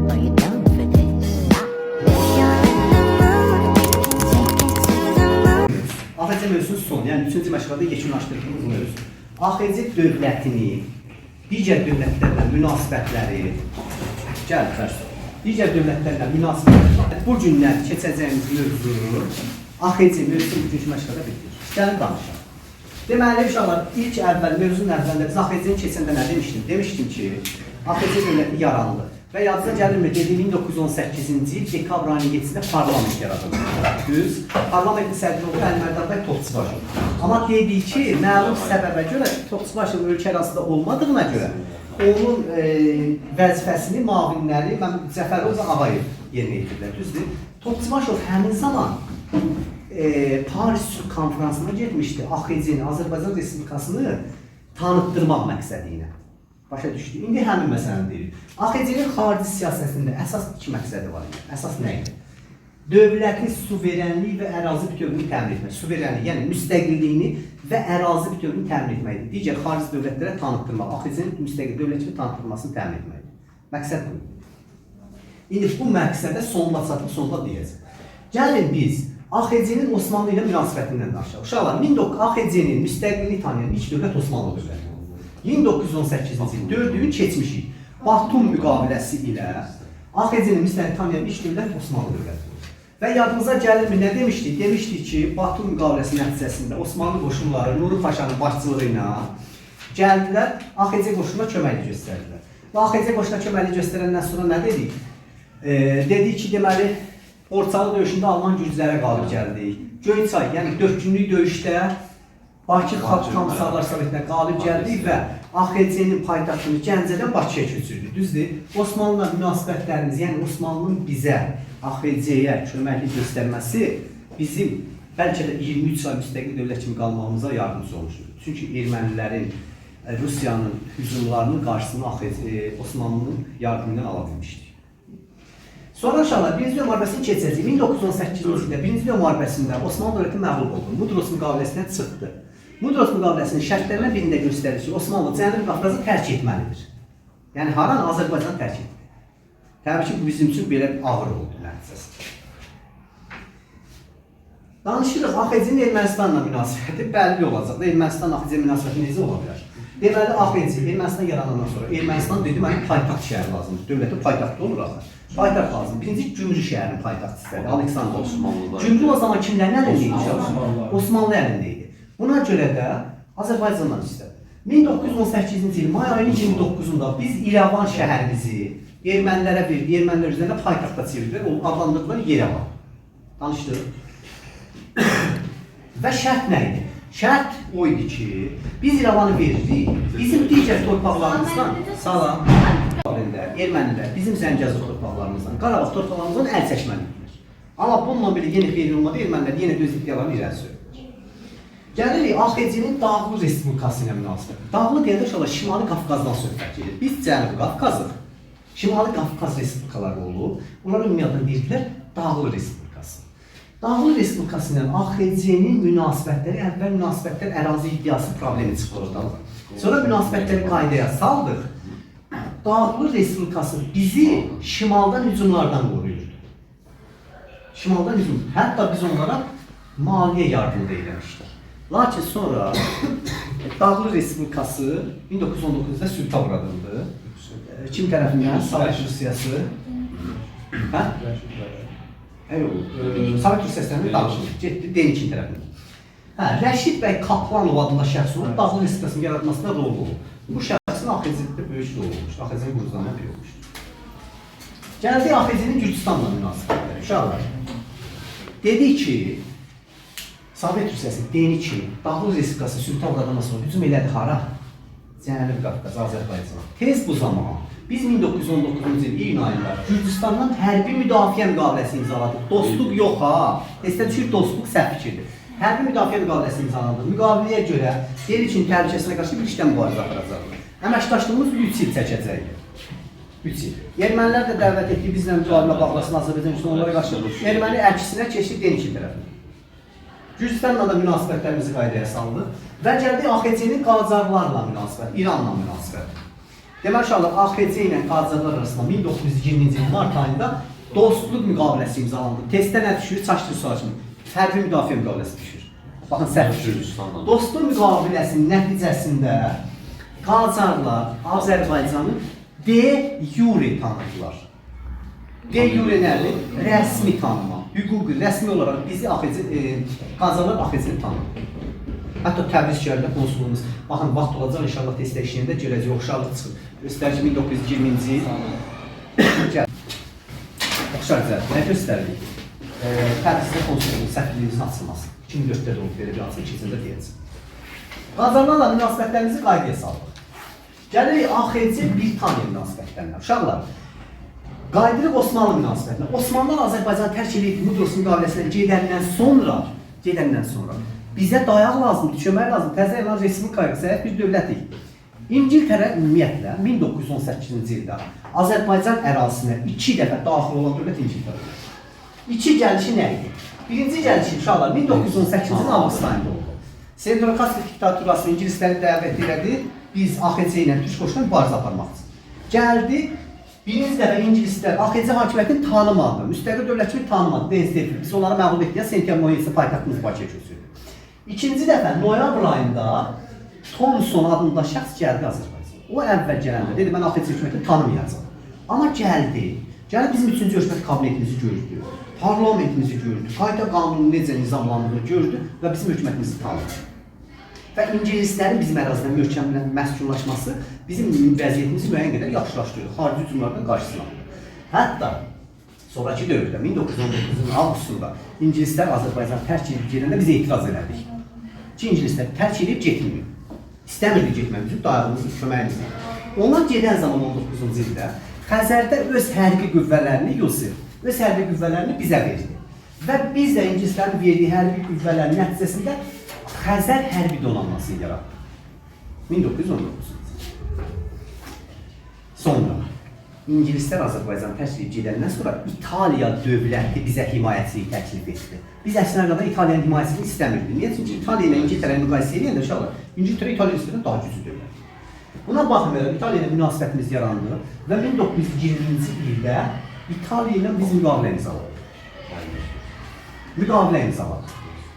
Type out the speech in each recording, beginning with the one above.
Are you down for this? If you're in the mood, take it to the moon. AXC mövzusunun sonu, yəni 3-cü məşğələdə yekunlaşdırdığımız mövzu. AXC dövlətini, digər dövlətlərlə münasibətləri, digər dövlətlərlə münasibətləri, bu günlər keçəcəyimiz mövzu, AXC mövzusunun 3-cü məşğələdə bitir. Gəlin danışaq. Deməli, uşaqlar, ilk əvvəl, mövzunun əvvəlində biz AXC-ni keçəndə nə demişdim? Demişdim ki, AXC dövləti yarandı. Və yadınıza gəlirmi, dediyim 1918-ci il dekabr ayının 7-də parlament yaradıldı. Düz, parlamentin sədri oldu Əli-Mərdad Topçubaşov. Amma dedik ki, məlum səbəbə görə Topçubaşov ölkə arasında olmadığına görə onun vəzifəsini müavinləri Cəfərov Ağayev yerinə yetirdi. Düzdür, Topçubaşov həmin zaman Paris konferansına getmişdi, AXC-ni, Azərbaycan Respublikasını tanıtdırmaq məqsədi ilə. Başa düşdü. İndi həmin məsələni deyirik. AXC-nin xarici siyasətində əsas iki məqsədi var. Əsas nə idi? Dövlətin suverenliyi və ərazi bütövlüyünü təmin etmək. Suverenliyi, yəni müstəqilliyini və ərazi bütövlüyünü təmin etməkdir. Digər xarici dövlətlərə tanıtdırmaq, AXC-nin müstəqil dövlətçiliyi tanıtdırmasını təmin etməkdir. Məqsəd bu. İndi bu məqsədə sonuna çatıb, sonuna deyəcək. Gəlin biz AXC-nin Osmanlı ilə münasibətindən danışaq. Uşaqlar, AXC-nin müstəqilliyi tanıyan ilk dövlət Osmanlı dövləti. 1918-ci il 4 gün keçmişik. Batum müqaviləsi ilə AXC-nin müstəqilliyi tanıyan ilk dövlət Osmanlı dövləti. Və yadımıza gəlirmi, nə demişdik? Demişdik ki, Batum müqaviləsi nəticəsində Osmanlı qoşunları Nuri Paşanın başçılığı ilə gəldilər, AXC qoşununa köməklik göstərdilər. Və AXC qoşununa köməklik göstərəndən sonra nə dedik? Dedik ki, deməli, Borçalı döyüşündə Alman gürcülərə qalib gəldik. Göyçay, yəni 4 günlük döyüşdə Bakı Xalq Komissarlar Sovetinə qalib gəldik və AXC-nin paytaxtını Gəncədən Bakıya köçürdük. Düzdür, Osmanlı'la münasibətlərimiz, yəni Osmanlının bizə, AXC-yə köməklik göstərməsi bizim bəlkə də 23 ay müstəqil dövlət kimi qalmağımıza yardımcı olmuşdur. Çünki ermənilərin, Rusiyanın hücumlarının qarşısını Osmanlının yardımından ala bilmişdik. Sonra aşağılar, Birinci Dünya müharibəsini keçəcək. 1918-ci ildə Birinci Dünya müharibəsində Osmanlı dövləti məğlub oldu. Mudros müqaviləsindən çıxdı. Mudros müqaviləsinin şərtlərindən birində göstərir ki, Osmanlı Cənubi Qafqazı tərk etməlidir. Yəni, haran Azərbaycanı tərk etdi. Təbii ki, bu bizim üçün belə ağır oldu nəticəsi. Danışırıq, AXC-nin Ermənistanla münasibəti bəlli olacaq. Ermənistan AXC münasibəti necə ola bilər? Deməli, AXC Ermənistan yaranandan sonra Ermənistan dedi, mənə paytaxt şəhəri lazımdır. Dövlətin paytaxtı olur axı. Paytaxt lazım. Birinci Gümrü şəhərinin paytaxtı istədi, Aleksandr Osmanlılar. Gümrü o zaman kimlərin əlindeydi? Osmanlı əlindeydi. Buna görə də Azərbaycandan istədi. 1918-ci il may ayının 29-unda biz İrəvan şəhərimizi ermənilərə verdik, ermənilər üzərində paytaxta çevirdilər, o adlandırdılar Yerevan. Danışdıq. Və şərt nə idi? Şərt o idi ki, biz İrəvanı veririk, bizim digər torpaqlarımızdan, salam, ermənilər bizim Zəngəzur torpaqlarımızdan, Qarabağ torpaqlarımızdan əl çəkməlidirlər. Amma bununla belə yeni xeyri olmadı, ermənilər yenə öz iddialarını irəli sürüyor. Gəlirik AXC-nin Dağlı Respublikası ilə münasibət. Dağlı deyəndə uşaqlar Şimali Qafqazdan söhbət gedir. Biz Cənubi Qafqazıq. Şimali Qafqaz Respublikaları olub, onlara ümumiyyətlə deyirlər Dağlı Respublikası. Dağlı Respublikası ilə AXC-nin münasibətləri, əvvəl münasibətlər ərazi iddiası problemi çıxır oradan. Sonra münasibətləri qaydaya saldıq. Dağlı Respublikası bizi şimaldan hücumlardan qoruyurdu. Şimaldan hücum. Hətta biz onlara maliyyə yardımda eləmişdik. Lakin sonra Dağlı Respublikası 1919-da sülhə uğradıldı. Kim tərəfindən? Sovet Rusiyası. Sovet Rusiyasından danışılır. Getdi Denikin tərəfindən. Rəşid bəy Kaplanov adında şəxs olub, Dağlı Respublikasının yaratmasında rol olub. Bu şəxsin AXC-də böyük rol olmuşdur. AXC-nin quruzlarına bir olmuşdur. Gəldik AXC-nin Gürcistanla münasibətləri. Uşaqlar, dedik ki, Sovet Rusiyası Denikin, Dağlı Respublikası sülhə uğradandan sonra hücum elədi hara? Cənubi Qafqaz, Azərbaycana. Tez bu zaman biz 1919-cu il iyun ayında Gürcistandan hərbi müdafiə müqaviləsi imzaladıq. Dostluq yox ha. Tezdə düşür, dostluq səhv fikirdir. Hərbi müdafiə müqaviləsi imzaladıq. Müqaviləyə görə Denikin təhlükəsinə qarşı birlikdə mübarizə aparacaqdır. Əməkdaşlığımız 3 il çəkəcəkdir. 3 il. Ermənilər də dəvət etdi, bizlə müqavilə bağlasın Azərbaycan üçün onlara qarşı. Erməni əksinə keçdi Denikin tərəfinə. Gürcistanla da münasibətlərimizi qaydaya saldı və gəldi AXC-nin Qacarlarla münasibət, İranla münasibət. Deməli uşaqlar AXC ilə Qacarlar arasında 1920-ci il mart ayında dostluq müqaviləsi imzalandı. Testdə nə düşür? Çaşdırı sual kimi. Hərbi müdafiə müqaviləsi düşür. Baxın səhv düşür. Dostluq müqaviləsinin nəticəsində Qacarlar Azərbaycanı de jure tanıdılar. De jure nədir? Rəsmi tanıma. Hüquqi, rəsmi olaraq bizi Qacarlar AXC-ni tanıdı. Hətta Təbriz şəhərində konsulluğumuz, baxın, vaxt olacaq, inşallah testdə işləyəndə görəcək, oxşarlıq çıxır. Göstərici 1920-ci il. Oxşar cəhət, nə göstəririk? Təbrizdə konsulluğun səhvliyimizin açılması. 2004-də də olub, belə bir açılıq keçində deyəcək. Qacarlarla münasibətlərimizi qaydaya saldıq. Gəlirik AXC-Britaniya münasibətlərinə. Uşaqlar, qaydırıq Osmanlı münasibətlə. Osmanlılar Azərbaycanı tərk edib Mudros müqaviləsinə gedəndən sonra bizə dayaq lazımdır, kömək lazımdır. Təzə elan respublikaya səhət bir dövlətik. İngiltərə ümumiyyətlə 1918-ci ildə Azərbaycan ərazisinə 2 dəfə daxil olan dövlət İngiltərə. 2 gəlişi nə idi? Birinci gəlişi uşaqlar 1918-ci il avqust ayında oldu. Sendrokastik diktaturası ingilisləri dəvət elədi, biz AXC ilə Türk qoşuna mübarizə aparmaq üçün. Gəldi, birinci dəfə ingilislər AXC hakimiyyətini tanımadı, müstəqil dövlət kimi tanımadı, DSTF. Biz onları məğlub etdik, sentiyabr 17-də paytaxtımız Bakıya köçürdü. İkinci dəfə noyabr ayında Thomson adında şəxs gəldi Azərbaycana. O əvvəl gələndə dedi, mən AXC hökumətini tanımayacağam. Amma gəldi bizim 3-cü hökumət kabinetimizi gördü, parlamentimizi gördü, qayda qanunu necə nizamlandığını gördü və bizim hökumətimizi tanıdı. Və ingilislərin bizim ərazidə möhkəmlənib məskunlaşması bizim vəziyyətimizi müəyyən qədər yaxşılaşdırdı, xarici hücumlardan qarşısına aldı. Hətta sonraki dövrdə 1919-cu avqustunda ingilislər Azərbaycanı tərk edib gedəndə biz etiraz elədik. Ki, ingilislər tərk edib getməyib. İstəmirdi getməmizi, dayağımızı, köməyimizi. Onlar gedən zaman 19-cu ildə Xəzərdə öz hərbi qüvvələrini Yusif, öz hərbi qüvvələrini bizə verdi. Və biz də ingilislərin verdiyi hərbi qüvvələrin nəticəsində Xəzər hərbi donanmasını yaratdı. 1919-cu il. Sonra İngilislər Azərbaycanı tərk edib gedəndən sonra İtaliya dövləti bizə himayəçilik təklif etdi. Biz əslində qədər İtaliyanın himayəçiliyini istəmirdik. Niyə? Çünki İtaliya ilə İngiltərəni müqayisə edəndə uşaqlar, İngiltərə İtaliya nisbətən daha güclü dövlət. Buna baxmayaraq İtaliya ilə münasibətimiz yarandı və 1920-ci ildə İtaliya ilə biz müqavilə imzaladıq.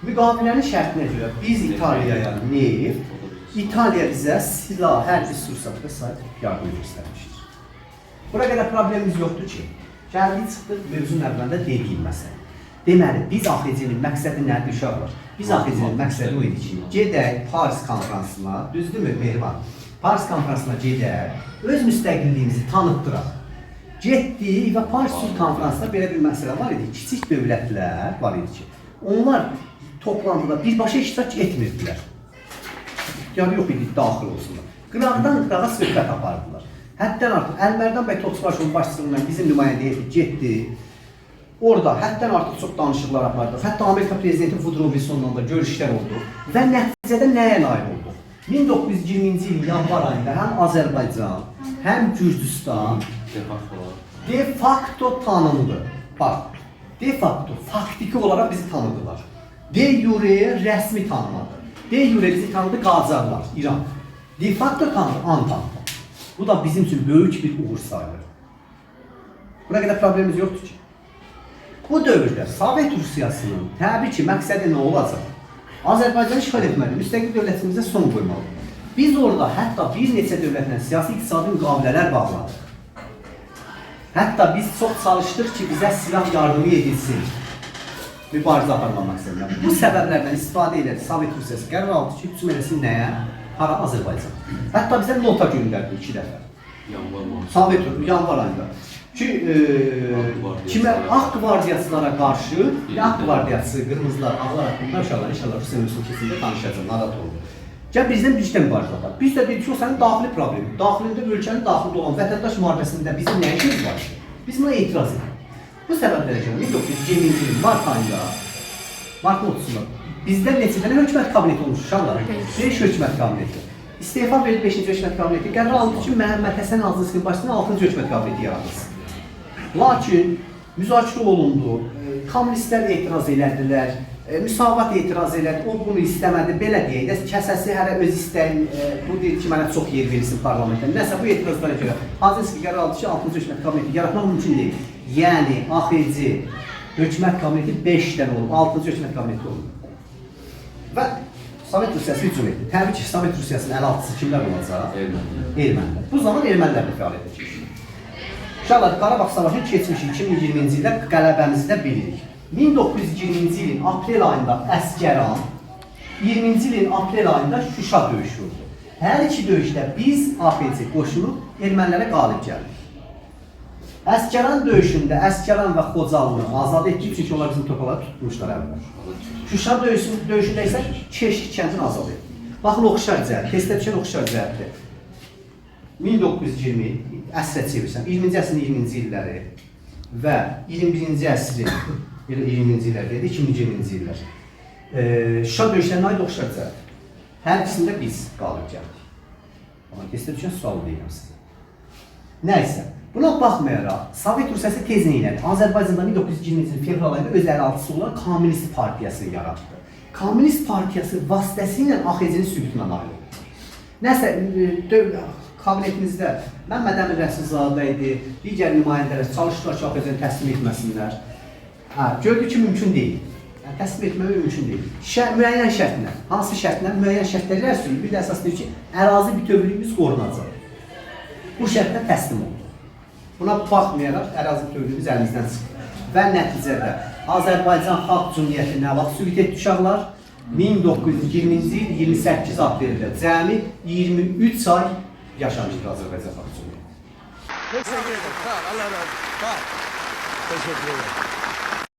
Müqavilənin şərtinə görə biz İtaliyaya neft, İtaliya bizə silah, hərbi sursat və s. yardım göstərmişdir. Bura qədər problemimiz yoxdur ki, gəldik çıxdıq mövzunun əvvəlində dediyim məsələ. Deməli, biz AXC-nin məqsədi nədir uşaqlar? Biz AXC-nin məqsədi o idi ki, gedək Paris konferansına, düzdürmü Mehriban? Paris konferansına gedək, öz müstəqilliyimizi tanıtdıraq. Getdik və Paris konferansında belə bir məsələ var idi, kiçik dövlətlər var idi ki, onlar toplantıda birbaşa iştirak etmirdilər. İxtiyarı yox idi, daxil olsunlar. Qıraqdan qırağa söhbət apardılar. Həddən artıq Əlmərdan bəy Topçubaşovun başçılığından bizim nümayəndə getdi. Orada həddən artıq çox danışıqlar apardıq. Hətta Amerika prezidenti Woodrow Wilson'la da görüşlər oldu. Və nəticədə nəyə nail olduq? 1920-ci il yanvar ayında həm Azərbaycan, həm Gürcüstan de facto tanındı. Bax, de facto, faktiki olaraq bizi tanıdılar. De jure rəsmi tanımadı. De jure bizi tanıdı Qacarlar, İran. De facto tanıdı Antanta. Bu da bizim üçün böyük bir uğur sayılır. Buna qədər problemimiz yoxdur ki. Bu dövrdə Sovet Rusiyasının təbii ki, məqsədi nə olacaq? Azərbaycanı işğal etməli, müstəqil dövlətimizə son qoymalı. Biz orada hətta bir neçə dövlətlə siyasi iqtisadi müqavilələr bağladıq. Hətta biz çox çalışdıq ki, bizə silah yardımı edilsin. Mübarizə aparmaq məqsədində. Bu səbəblərdən istifadə edək Sovet Rusiyası qərar aldı ki, hücum eləsin nəyə? Hara Azərbaycan. Hətta bizə nota göndərdi 2 dəfə. Sovet yanvar ayında. Ki, kimə Ağ qvardiyaçılara qarşı, Ağ qvardiyaçı, qırmızılar, ağlar haqqında inşallah Rusiya mövzusunu keçində danışacaq, narahat oldu. Gəl bizdən birlikdə mübarizə apar. Biz də dedik ki, o sənin daxili problemi. Daxilində ölkənin daxilində olan vətəndaş müharibəsində bizim nə işimiz var ki? Biz buna etiraz edirik. Bu səbəblərə görə 1920-ci il mart ayında, martın 30-da bizdə neçə dənə hökumət kabineti olmuş uşaqlar? 5 hökumət kabineti. İstefa verilib 5-ci hökumət kabineti. Qərar aldı ki, Məhəmməd Həsən Ağzıskın başçısının 6-cı hökumət kabineti yaradılsın. Lakin müzakirə olundu, kommunistlər etiraz elədilər, müsavat etiraz elədi, o bunu istəmədi, belə deyək də, kəsəsi hələ öz istəyin, bu deyir ki, mənə çox yer verilsin parlamentdən. Nəsə, bu etirazlara görə Hazır Spiker aldı ki, 6-cı hökumət kabineti yaratmaq mümkün deyil. Yəni, AXC hökumət kabineti 5 dənə olub, 6-cı hökumət kabineti olub. Və Sovet Rusiyası hücum etdi. Təbii ki, Sovet Rusiyasının əl altısı kimlər olacaq? Ermənilər. Bu zaman ermənilər də fəaliyyətə keçdi. Uşaqlar, Qarabağ Savaşı'nın keçmişi 2020-ci ildə qələbəmizi də bilirik. 1920-ci ilin aprel ayında Əsgəran, 20-ci ilin aprel ayında Şuşa döyüşü oldu. Hər iki döyüşdə biz AXC qoşunu ermənilərə qalib gəldik. Əsgəran döyüşündə Əsgəran və Xocalını azad etdik, çünki onlar bizim torpaqları tutmuşlar əvvəl. Şuşa döyüşündə isə Keşik kəndini azad etdik. Baxın, oxşar cəhət, testdə düşən oxşar cəhətdir. 1920 əsrə çevirsən, 20-ci əsrin 20-ci illəri və 21-ci əsrin 20-ci illər, 2020-ci illər. Şuşa döyüşlərinə aid oxşar cəhət. Hər ikisində biz qalib gəldik. Amma testdə düşən sual deyirəm sizə. Nəysə, buna baxmayaraq, Sovet Rusiyası tez neylədi? Azərbaycanda 1920-ci il fevral ayında öz ərazisi olan Komünist Partiyasını yaratdı. Komünist Partiyası vasitəsilə AXC-nin sübutuna nail oldu. Nəsə, kabinetimizdə Məmməd Əmin Rəsulzadə idi, digər nümayəndələr çalışdılar ki, AXC-ni təslim etməsinlər. Gördük ki, mümkün deyil. Yəni, təslim etməmək mümkün deyil. Müəyyən şərtlə, hansı şərtlə? Müəyyən şərtlər sürür. Bir də əsas deyir ki, ərazi bütövlüyümüz qorunacaq. Bu şərtlə təslim oldu. Buna baxmayaraq, ərazi bütövlüyümüz əlimizdən çıxdı. Və nəticədə Azərbaycan Xalq Cümhuriyyəti nə vaxt sübut etdi uşaqlar? 1920-ci il 28 apreldə cəmi 23 ay yaşamışdır Azərbaycan Xalq Cümhuriyyəti. Teşekkür ederim. Sağ ol. Allah razı olsun. Sağ ol. Teşekkür ederim.